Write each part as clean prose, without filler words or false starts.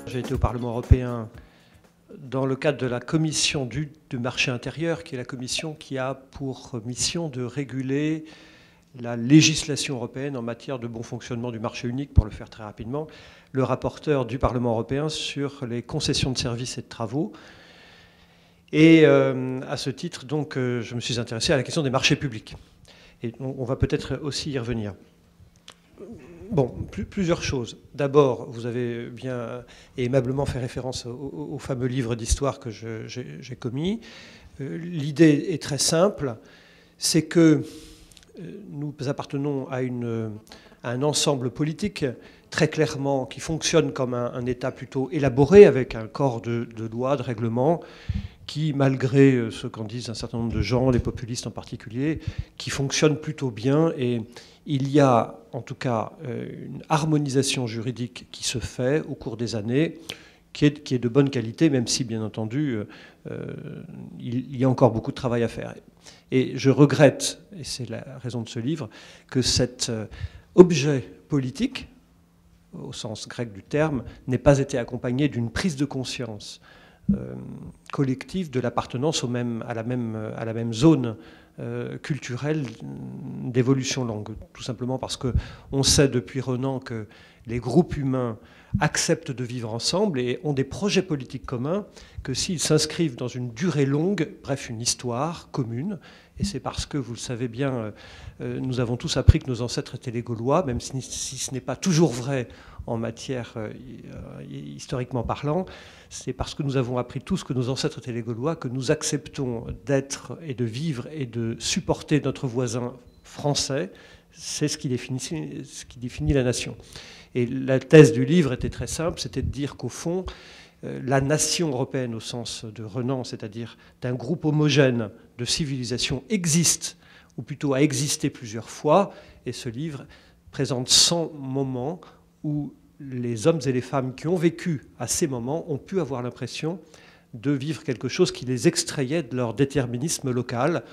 J'ai été au Parlement européen dans le cadre de la commission du marché intérieur, qui est la commission qui a pour mission de réguler la législation européenne en matière de bon fonctionnement du marché unique, pour le faire très rapidement, le rapporteur du Parlement européen sur les concessions de services et de travaux. Et à ce titre, donc, je me suis intéressé à la question des marchés publics. Et on va peut-être aussi y revenir. Bon, plusieurs choses. D'abord, vous avez bien et aimablement fait référence au fameux livre d'histoire que j'ai commis. L'idée est très simple, c'est que nous appartenons à un ensemble politique très clairement qui fonctionne comme un État plutôt élaboré, avec un corps de lois, de règlements, qui, malgré ce qu'en disent un certain nombre de gens, les populistes en particulier, qui fonctionne plutôt bien. Et il y a en tout cas une harmonisation juridique qui se fait au cours des années, qui est de bonne qualité, même si, bien entendu, il y a encore beaucoup de travail à faire. Et je regrette, et c'est la raison de ce livre, que cet objet politique, au sens grec du terme, n'ait pas été accompagné d'une prise de conscience collective de l'appartenance à la même zone culturelle d'évolution longue. Tout simplement parce qu'on sait depuis Renan que les groupes humains acceptent de vivre ensemble et ont des projets politiques communs que s'ils s'inscrivent dans une durée longue, bref, une histoire commune. Et c'est parce que, vous le savez bien, nous avons tous appris que nos ancêtres étaient les Gaulois, même si ce n'est pas toujours vrai en matière historiquement parlant. C'est parce que nous avons appris tous que nos ancêtres étaient les Gaulois que nous acceptons d'être et de vivre et de supporter notre voisin français. C'est ce qui définit la nation. Et la thèse du livre était très simple, c'était de dire qu'au fond, la nation européenne au sens de Renan, c'est-à-dire d'un groupe homogène de civilisation, existe, ou plutôt a existé plusieurs fois, et ce livre présente 100 moments où les hommes et les femmes qui ont vécu à ces moments ont pu avoir l'impression de vivre quelque chose qui les extrayait de leur déterminisme local.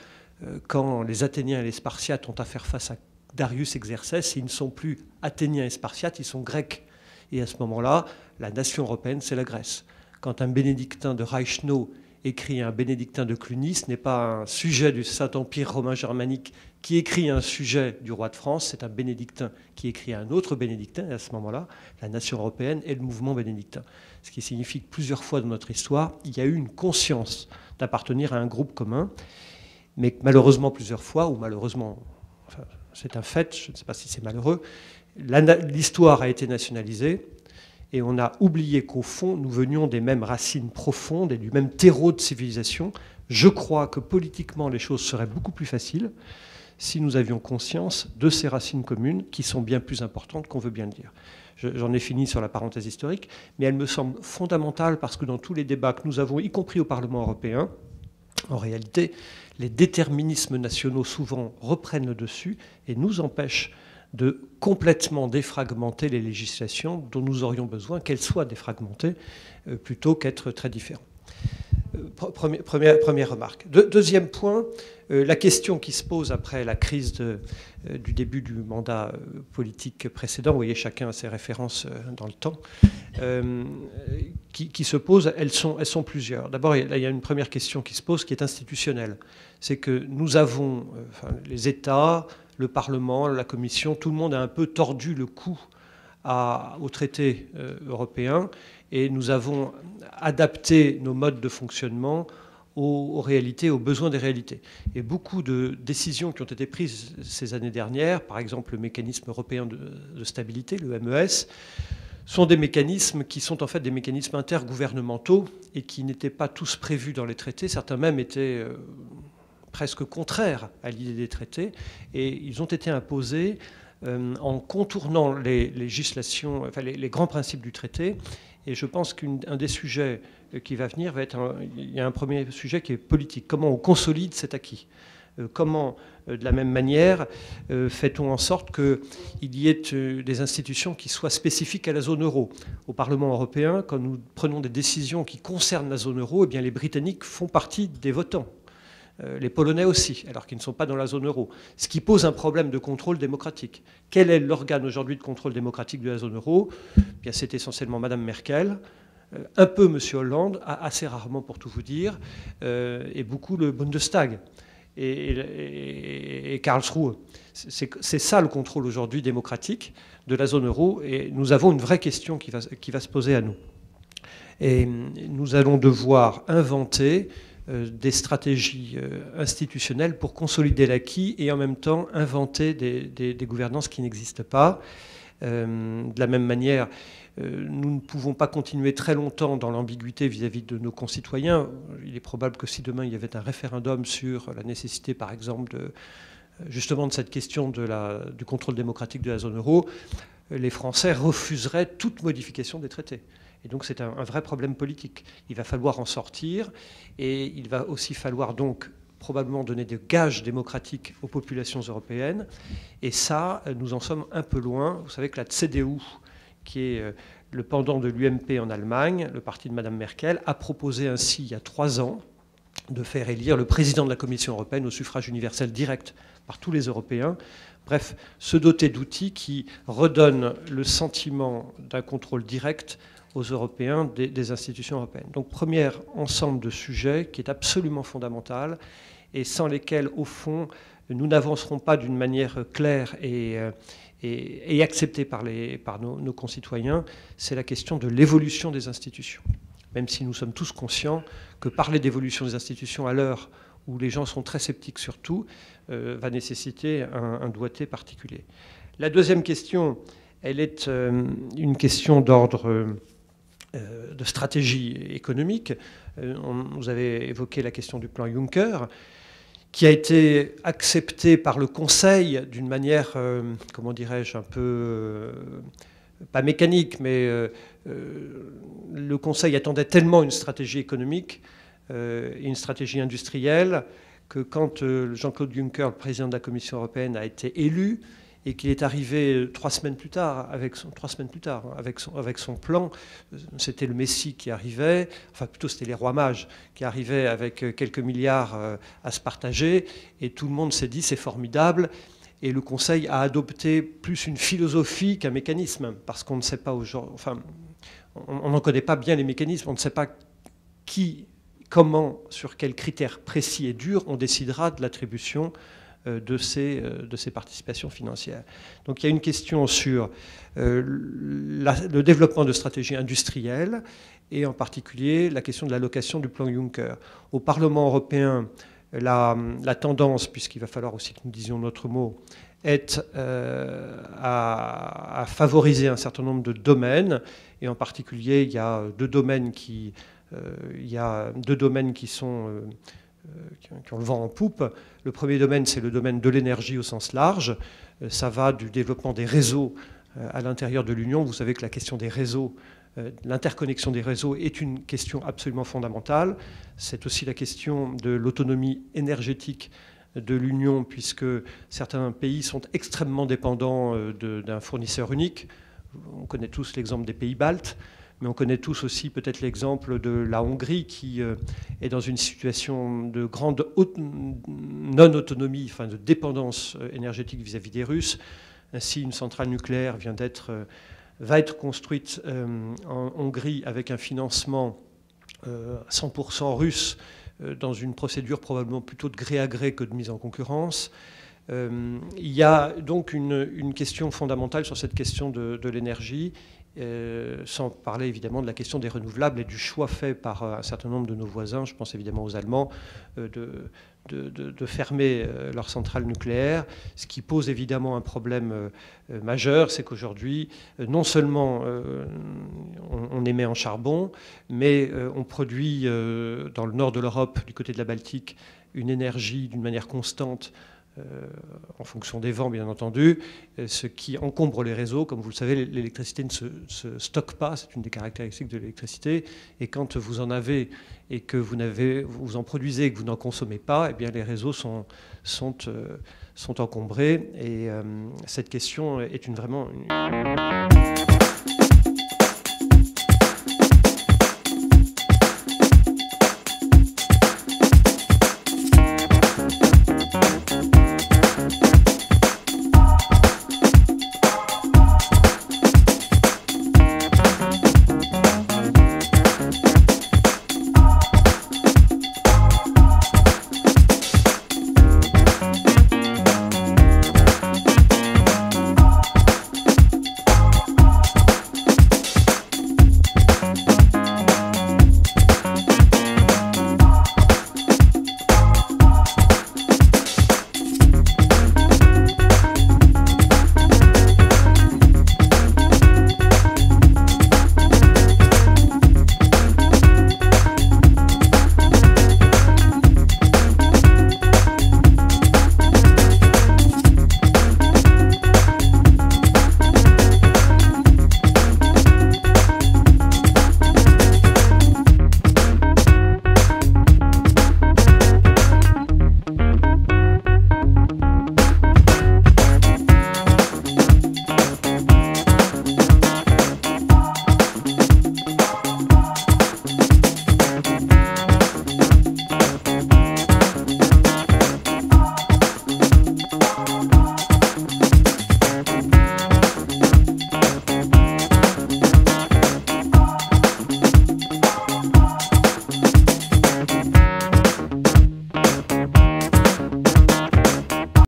Quand les Athéniens et les Spartiates ont à faire face à Darius Xerxès, ils ne sont plus Athéniens et Spartiates, ils sont Grecs. Et à ce moment-là, la nation européenne, c'est la Grèce. Quand un bénédictin de Reichenau écrit un bénédictin de Cluny, ce n'est pas un sujet du Saint-Empire romain germanique qui écrit un sujet du roi de France, c'est un bénédictin qui écrit un autre bénédictin, et à ce moment-là, la nation européenne est le mouvement bénédictin. Ce qui signifie que plusieurs fois dans notre histoire, il y a eu une conscience d'appartenir à un groupe commun, mais que malheureusement plusieurs fois, ou malheureusement, enfin, c'est un fait, je ne sais pas si c'est malheureux, l'histoire a été nationalisée, et on a oublié qu'au fond, nous venions des mêmes racines profondes et du même terreau de civilisation. Je crois que politiquement, les choses seraient beaucoup plus faciles si nous avions conscience de ces racines communes qui sont bien plus importantes qu'on veut bien le dire. J'en ai fini sur la parenthèse historique, mais elle me semble fondamentale parce que dans tous les débats que nous avons, y compris au Parlement européen, en réalité, les déterminismes nationaux souvent reprennent le dessus et nous empêchent de complètement défragmenter les législations dont nous aurions besoin, qu'elles soient défragmentées, plutôt qu'être très différentes. Première remarque. Deuxième point, la question qui se pose après la crise du début du mandat politique précédent, vous voyez, chacun a ses références dans le temps, qui se posent, elles sont plusieurs. D'abord, il y a une première question qui se pose qui est institutionnelle. C'est que nous avons, les États, le Parlement, la Commission, tout le monde a un peu tordu le cou au traité européen et nous avons adapté nos modes de fonctionnement aux réalités, aux besoins des réalités. Et beaucoup de décisions qui ont été prises ces années dernières, par exemple le mécanisme européen de stabilité, le MES, sont des mécanismes qui sont en fait des mécanismes intergouvernementaux et qui n'étaient pas tous prévus dans les traités. Certains même étaient presque contraires à l'idée des traités et ils ont été imposés en contournant les législations, enfin les grands principes du traité. Et je pense qu'un des sujets qui va venir va être... il y a un premier sujet qui est politique. Comment on consolide cet acquis ? Comment, de la même manière, fait-on en sorte qu'il y ait des institutions qui soient spécifiques à la zone euro ? Au Parlement européen, quand nous prenons des décisions qui concernent la zone euro, eh bien, les Britanniques font partie des votants. les Polonais aussi, alors qu'ils ne sont pas dans la zone euro, ce qui pose un problème de contrôle démocratique. Quel est l'organe aujourd'hui de contrôle démocratique de la zone euro? Bien, c'est essentiellement Mme Merkel, un peu M. Hollande, assez rarement pour tout vous dire, et beaucoup le Bundestag et Karlsruhe. C'est ça le contrôle aujourd'hui démocratique de la zone euro, et nous avons une vraie question qui va se poser à nous. Et nous allons devoir inventer des stratégies institutionnelles pour consolider l'acquis et en même temps inventer des gouvernances qui n'existent pas. De la même manière, nous ne pouvons pas continuer très longtemps dans l'ambiguïté vis-à-vis de nos concitoyens. Il est probable que si demain il y avait un référendum sur la nécessité, par exemple, justement de cette question du contrôle démocratique de la zone euro, les Français refuseraient toute modification des traités. Et donc c'est un vrai problème politique. Il va falloir en sortir, et il va aussi falloir donc probablement donner des gages démocratiques aux populations européennes. Et ça, nous en sommes un peu loin. Vous savez que la CDU, qui est le pendant de l'UMP en Allemagne, le parti de Mme Merkel, a proposé ainsi, il y a 3 ans, de faire élire le président de la Commission européenne au suffrage universel direct par tous les Européens. Bref, se doter d'outils qui redonnent le sentiment d'un contrôle direct aux Européens des institutions européennes. Donc, premier ensemble de sujets qui est absolument fondamental et sans lesquels, au fond, nous n'avancerons pas d'une manière claire et acceptée par nos concitoyens. C'est la question de l'évolution des institutions. Même si nous sommes tous conscients que parler d'évolution des institutions à l'heure où les gens sont très sceptiques sur tout, va nécessiter un doigté particulier. La deuxième question, elle est une question d'ordre de stratégie économique. Vous avez évoqué la question du plan Juncker, qui a été accepté par le Conseil d'une manière, comment dirais-je, un peu, pas mécanique, mais le Conseil attendait tellement une stratégie économique et une stratégie industrielle que quand Jean-Claude Juncker, le président de la Commission européenne, a été élu, et qu'il est arrivé 3 semaines plus tard avec son plan, c'était le Messie qui arrivait, enfin plutôt c'était les rois mages qui arrivaient avec quelques milliards à se partager, et tout le monde s'est dit c'est formidable, et le Conseil a adopté plus une philosophie qu'un mécanisme, parce qu'on ne sait pas aujourd'hui, enfin on n'en connaît pas bien les mécanismes, on ne sait pas qui, comment, sur quels critères précis et durs on décidera de l'attribution de ces participations financières. Donc il y a une question sur le développement de stratégies industrielles et en particulier la question de l'allocation du plan Juncker. Au Parlement européen, la tendance, puisqu'il va falloir aussi que nous disions notre mot, est à favoriser un certain nombre de domaines, et en particulier il y a deux domaines qui ont le vent en poupe. Le premier domaine, c'est le domaine de l'énergie au sens large. Ça va du développement des réseaux à l'intérieur de l'Union. Vous savez que la question des réseaux, l'interconnexion des réseaux est une question absolument fondamentale. C'est aussi la question de l'autonomie énergétique de l'Union, puisque certains pays sont extrêmement dépendants d'un fournisseur unique. On connaît tous l'exemple des pays baltes. Mais on connaît tous aussi peut-être l'exemple de la Hongrie qui est dans une situation de grande non-autonomie, enfin de dépendance énergétique vis-à-vis des Russes. Ainsi, une centrale nucléaire va être construite en Hongrie avec un financement 100% russe dans une procédure probablement plutôt de gré à gré que de mise en concurrence. Il y a donc une question fondamentale sur cette question de l'énergie. Sans parler évidemment de la question des renouvelables et du choix fait par un certain nombre de nos voisins, je pense évidemment aux Allemands, de fermer leurs centrales nucléaires, ce qui pose évidemment un problème majeur, c'est qu'aujourd'hui, non seulement on émet en charbon, mais on produit dans le nord de l'Europe, du côté de la Baltique, une énergie d'une manière constante, en fonction des vents, bien entendu, ce qui encombre les réseaux. Comme vous le savez, l'électricité ne se stocke pas, c'est une des caractéristiques de l'électricité. Et quand vous en avez et que vous en produisez et que vous n'en consommez pas, eh bien, les réseaux sont encombrés. Et cette question est vraiment